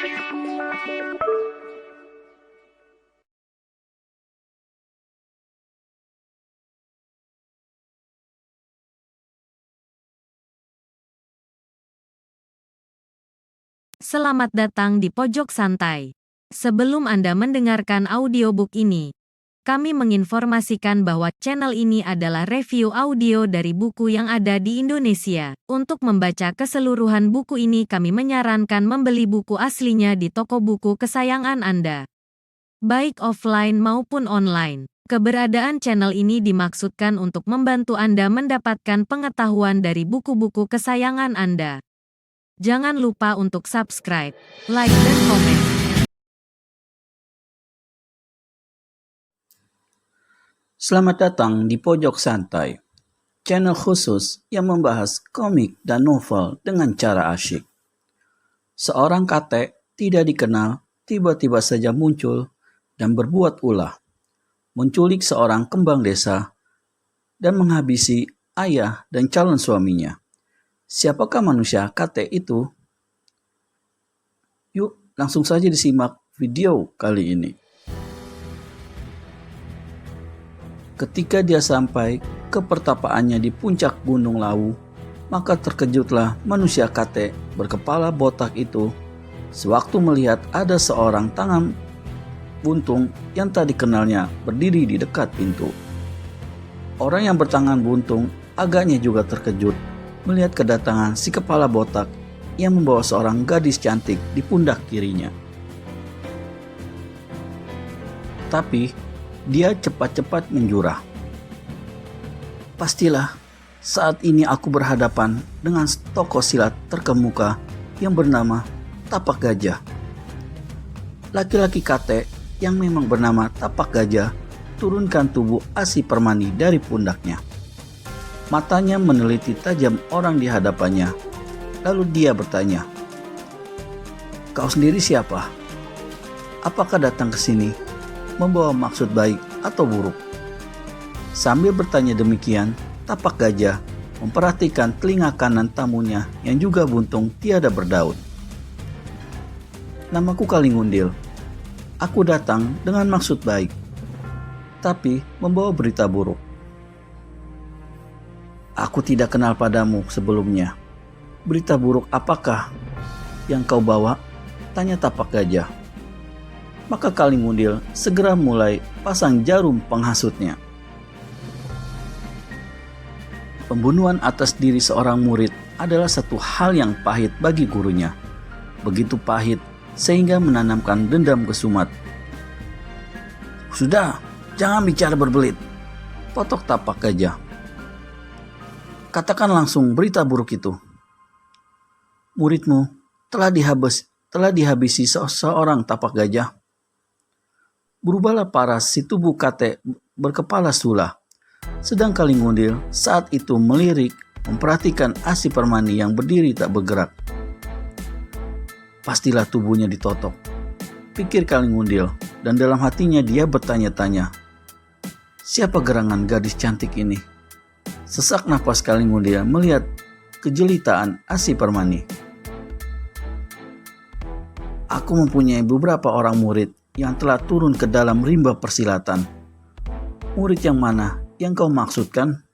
Selamat datang di Pojok Santai. Sebelum Anda mendengarkan audiobook ini, kami menginformasikan bahwa channel ini adalah review audio dari buku yang ada di Indonesia. Untuk membaca keseluruhan buku ini, kami menyarankan membeli buku aslinya di toko buku kesayangan Anda, baik offline maupun online. Keberadaan channel ini dimaksudkan untuk membantu Anda mendapatkan pengetahuan dari buku-buku kesayangan Anda. Jangan lupa untuk subscribe, like, dan komen. Selamat datang di Pojok Santai, channel khusus yang membahas komik dan novel dengan cara asyik. Seorang kakek tidak dikenal tiba-tiba saja muncul dan berbuat ulah, menculik seorang kembang desa dan menghabisi ayah dan calon suaminya. Siapakah manusia kakek itu? Yuk, langsung saja disimak video kali ini. Ketika dia sampai ke pertapaannya di puncak Gunung Lawu, maka terkejutlah manusia kakek berkepala botak itu sewaktu melihat ada seorang tangan buntung yang tak dikenalnya berdiri di dekat pintu. Orang yang bertangan buntung agaknya juga terkejut melihat kedatangan si kepala botak yang membawa seorang gadis cantik di pundak kirinya. Tapi dia cepat-cepat menjurah. Pastilah saat ini aku berhadapan dengan tokoh silat terkemuka yang bernama Tapak Gajah. Laki-laki kakek yang memang bernama Tapak Gajah turunkan tubuh Asi Permani dari pundaknya. Matanya meneliti tajam orang di hadapannya. Lalu dia bertanya, "Kau sendiri siapa? Apakah datang ke sini membawa maksud baik atau buruk?" Sambil bertanya demikian, Tapak Gajah memperhatikan telinga kanan tamunya yang juga buntung tiada berdaun. "Namaku Kalingundil. Aku datang dengan maksud baik, tapi membawa berita buruk." "Aku tidak kenal padamu sebelumnya. Berita buruk apakah yang kau bawa?" tanya Tapak Gajah. Maka Kalingundil segera mulai pasang jarum penghasutnya. Pembunuhan atas diri seorang murid adalah satu hal yang pahit bagi gurunya. Begitu pahit sehingga menanamkan dendam kesumat. "Sudah, jangan bicara berbelit," potok Tapak Gajah. "Katakan langsung berita buruk itu." "Muridmu telah dihabisi seorang Tapak Gajah." Berubahlah paras si tubuh kakek berkepala sula. Sedang Kalingundil saat itu melirik memperhatikan Asi Permani yang berdiri tak bergerak. Pastilah tubuhnya ditotok, pikir Kalingundil, dan dalam hatinya dia bertanya-tanya, siapa gerangan gadis cantik ini? Sesak napas Kalingundil melihat kejelitaan Asi Permani. "Aku mempunyai beberapa orang murid yang telah turun ke dalam rimba persilatan. Murid yang mana yang kau maksudkan?"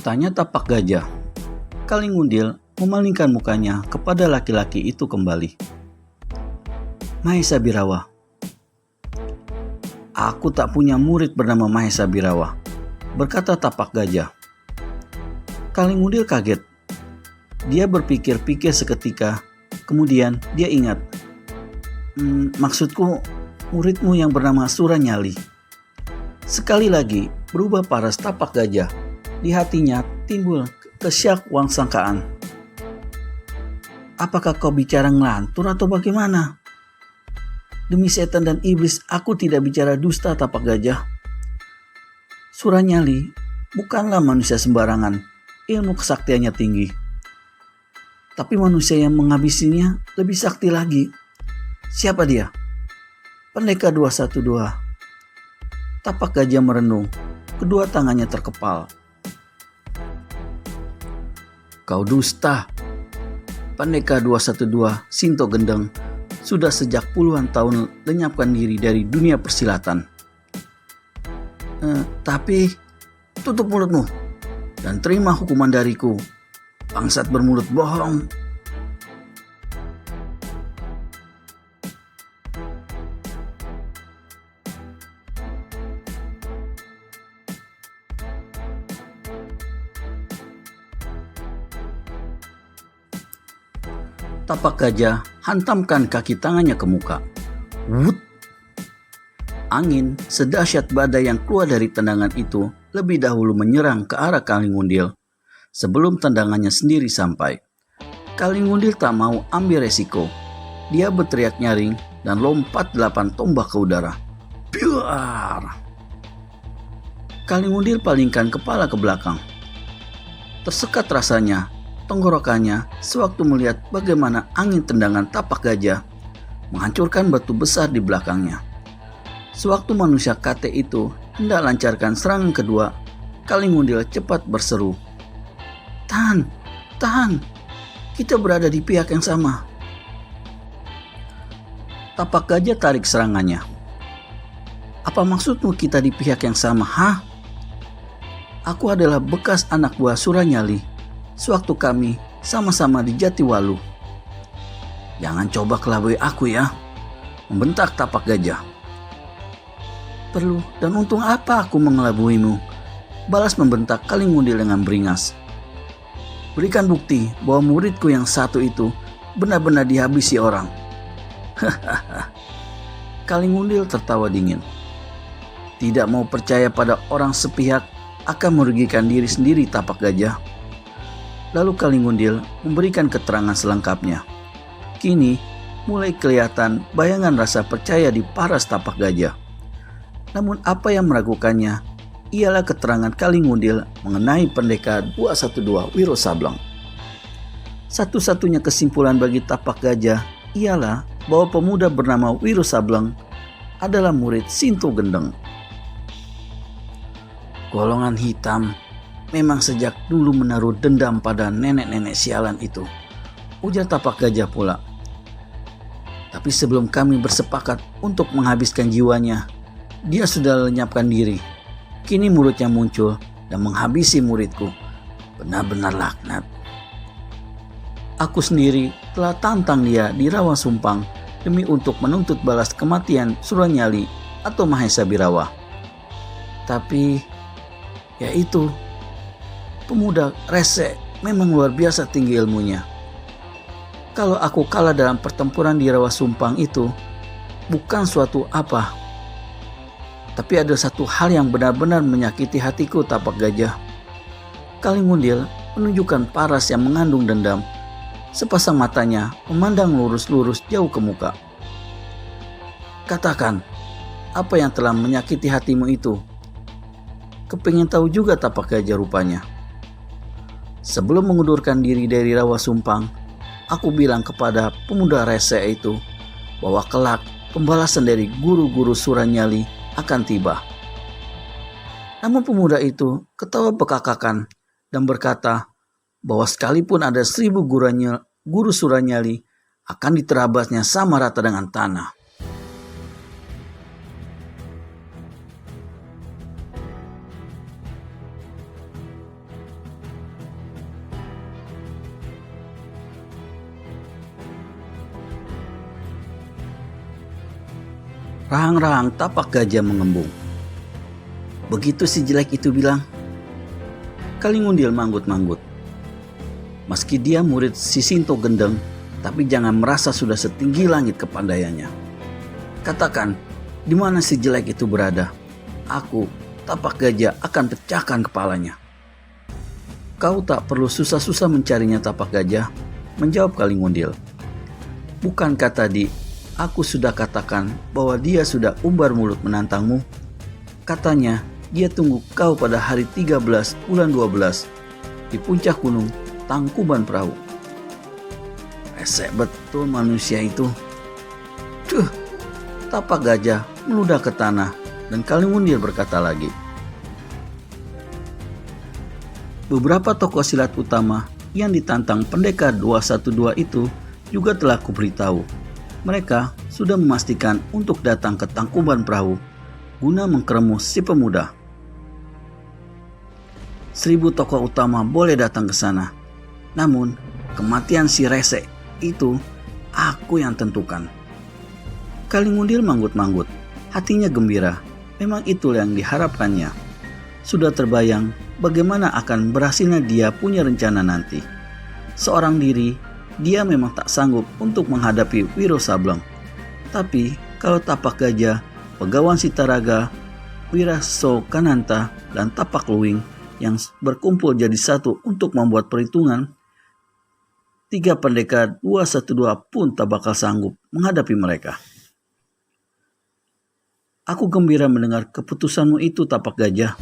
tanya Tapak Gajah. Kalingundil memalingkan mukanya kepada laki-laki itu kembali. "Mahesa Birawa." "Aku tak punya murid bernama Mahesa Birawa," berkata Tapak Gajah. Kalingundil kaget. Dia berpikir-pikir seketika, kemudian dia ingat, "Maksudku muridmu yang bernama Suranyali." Sekali lagi berubah paras Tapak Gajah. Di hatinya timbul kesyak-wangsangkaan. "Apakah kau bicara ngelantur atau bagaimana?" "Demi setan dan iblis, aku tidak bicara dusta, Tapak Gajah. Suranyali bukanlah manusia sembarangan, ilmu kesaktiannya tinggi. Tapi manusia yang menghabisinya lebih sakti lagi. Siapa dia?" "Pendekar 212. Tapak Gajah merenung, kedua tangannya terkepal. "Kau dusta. Pendekar 212 Sinto Gendeng sudah sejak puluhan tahun lenyapkan diri dari dunia persilatan. Tapi tutup mulutmu dan terima hukuman dariku, bangsat bermulut bohong. Tapak gajah hantamkan kaki tangannya ke muka. Wut! Angin sedahsyat badai yang keluar dari tendangan itu lebih dahulu menyerang ke arah Kalingundil sebelum tendangannya sendiri sampai. Kalingundil tak mau ambil resiko. Dia berteriak nyaring dan lompat 8 tombak ke udara. Biar! Kalingundil palingkan kepala ke belakang. Tersekat rasanya tenggorokannya sewaktu melihat bagaimana angin tendangan tapak gajah menghancurkan batu besar di belakangnya. Sewaktu manusia kate itu hendak lancarkan serangan kedua, Kalingundil cepat berseru, "Tahan, tahan, kita berada di pihak yang sama." Tapak gajah tarik serangannya. "Apa maksudmu kita di pihak yang sama, ha? Aku adalah bekas anak buah Suranyali. Sewaktu kami sama-sama di Jatiwalu." "Jangan coba kelabui aku ya," membentak tapak gajah. "Perlu dan untung apa aku mengelabuimu?" balas membentak Kalingundil dengan beringas. "Berikan bukti bahwa muridku yang satu itu benar-benar dihabisi orang." Hahaha. Kalingundil tertawa dingin. Tidak mau percaya pada orang sepihak akan merugikan diri sendiri tapak gajah. Lalu Kalingundil memberikan keterangan selengkapnya. Kini mulai kelihatan bayangan rasa percaya di paras tapak gajah. Namun apa yang meragukannya ialah keterangan Kalingundil mengenai pendekar 212 Wiro Sableng. Satu-satunya kesimpulan bagi tapak gajah ialah bahwa pemuda bernama Wiro Sableng adalah murid Sinto Gendeng. Golongan hitam memang sejak dulu menaruh dendam pada nenek-nenek sialan itu, ujar tapak gajah pula. Tapi sebelum kami bersepakat untuk menghabiskan jiwanya, dia sudah lenyapkan diri. Kini mulutnya muncul dan menghabisi muridku. Benar-benar laknat. Aku sendiri telah tantang dia di Rawa Sumpang demi untuk menuntut balas kematian Suranyali atau Mahesa Birawa. Tapi, ya itu, pemuda rese memang luar biasa tinggi ilmunya. Kalau aku kalah dalam pertempuran di Rawa Sumpang itu bukan suatu apa. Tapi ada satu hal yang benar-benar menyakiti hatiku tapak gajah. Kalingundil menunjukkan paras yang mengandung dendam. Sepasang matanya memandang lurus-lurus jauh ke muka. Katakan, apa yang telah menyakiti hatimu itu? Kepingin tahu juga tapak gajah rupanya. Sebelum mengundurkan diri dari Rawa Sumpang, aku bilang kepada pemuda rese itu bahwa kelak pembalasan dari guru-guru Suranyali akan tiba. Namun pemuda itu ketawa bekakakan dan berkata bahwa sekalipun ada 1000 guru Suranyali akan diterabasnya sama rata dengan tanah. Rahang-rahang tapak gajah mengembung. Begitu si jelek itu bilang. Kalingundil manggut-manggut. Meski dia murid si Sinto Gendeng, tapi jangan merasa sudah setinggi langit kepandaiannya. Katakan, di mana si jelek itu berada? Aku, tapak gajah, akan pecahkan kepalanya. Kau tak perlu susah-susah mencarinya tapak gajah, menjawab Kalingundil. Bukankah tadi aku sudah katakan bahwa dia sudah umbar mulut menantangmu? Katanya dia tunggu kau pada hari 13 bulan 12 di puncak gunung Tangkuban Perahu. Resek betul manusia itu. Duh, tapak gajah meludah ke tanah dan Kalingundil berkata lagi. Beberapa tokoh silat utama yang ditantang pendekar 212 itu juga telah kuberitahu. Mereka sudah memastikan untuk datang ke Tangkuban Perahu guna mengkeremu si pemuda. 1000 tokoh utama boleh datang ke sana. Namun, kematian si Rese itu aku yang tentukan. Kalingundil manggut-manggut, hatinya gembira. Memang itulah yang diharapkannya. Sudah terbayang bagaimana akan berhasilnya dia punya rencana nanti. Seorang diri, dia memang tak sanggup untuk menghadapi Wiro Sableng. Tapi kalau Tapak Gajah, Pegawan Sitaraga, Wiraso Kananta, dan Tapak Luwing yang berkumpul jadi satu untuk membuat perhitungan, 3 pendekar 212 pun tak bakal sanggup menghadapi mereka. Aku gembira mendengar keputusanmu itu, Tapak Gajah.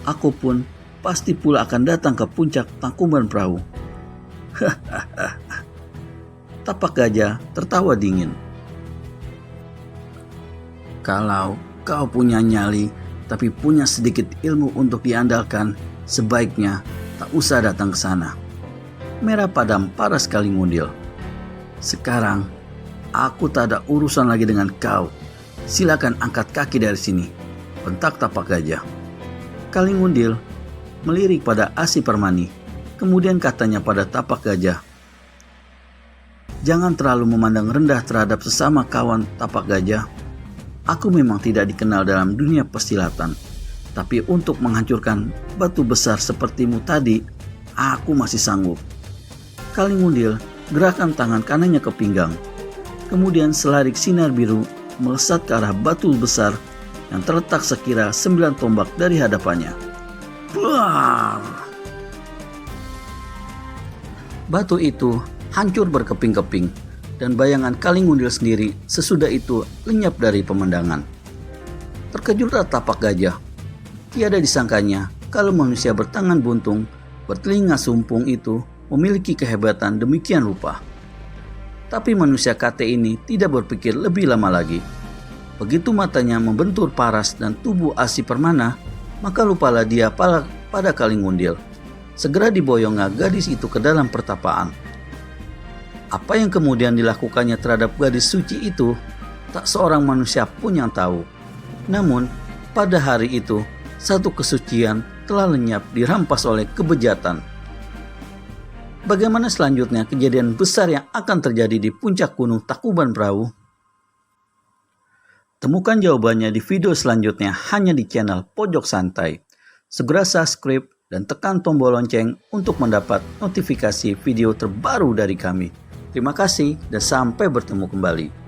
Aku pun pasti pula akan datang ke puncak Tangkuban Perahu. Tapak Gajah tertawa dingin. Kalau kau punya nyali tapi punya sedikit ilmu untuk diandalkan, sebaiknya tak usah datang ke sana. Merah padam paras Kalingundil. Sekarang aku tak ada urusan lagi dengan kau. Silakan angkat kaki dari sini, bentak Tapak Gajah. Kalingundil melirik pada Asi Permani, kemudian katanya pada Tapak Gajah, jangan terlalu memandang rendah terhadap sesama kawan, Tapak Gajah. Aku memang tidak dikenal dalam dunia persilatan, tapi untuk menghancurkan batu besar sepertimu tadi, aku masih sanggup. Kalingundil gerakan tangan kanannya ke pinggang. Kemudian selarik sinar biru melesat ke arah batu besar yang terletak sekira 9 tombak dari hadapannya. Buar! Batu itu hancur berkeping-keping, dan bayangan Kalingundil sendiri sesudah itu lenyap dari pemandangan. Terkejutlah Tapak Gajah. Tiada disangkanya kalau manusia bertangan buntung, bertelinga sumpung itu memiliki kehebatan demikian rupa. Tapi manusia kate ini tidak berpikir lebih lama lagi. Begitu matanya membentur paras dan tubuh Asi Permana, maka lupalah dia pada Kalingundil. Segera diboyongnya gadis itu ke dalam pertapaan. Apa yang kemudian dilakukannya terhadap gadis suci itu, tak seorang manusia pun yang tahu. Namun, pada hari itu, satu kesucian telah lenyap dirampas oleh kebejatan. Bagaimana selanjutnya kejadian besar yang akan terjadi di puncak gunung Tangkuban Perahu? Temukan jawabannya di video selanjutnya hanya di channel Pojok Santai. Segera subscribe dan tekan tombol lonceng untuk mendapat notifikasi video terbaru dari kami. Terima kasih dan sampai bertemu kembali.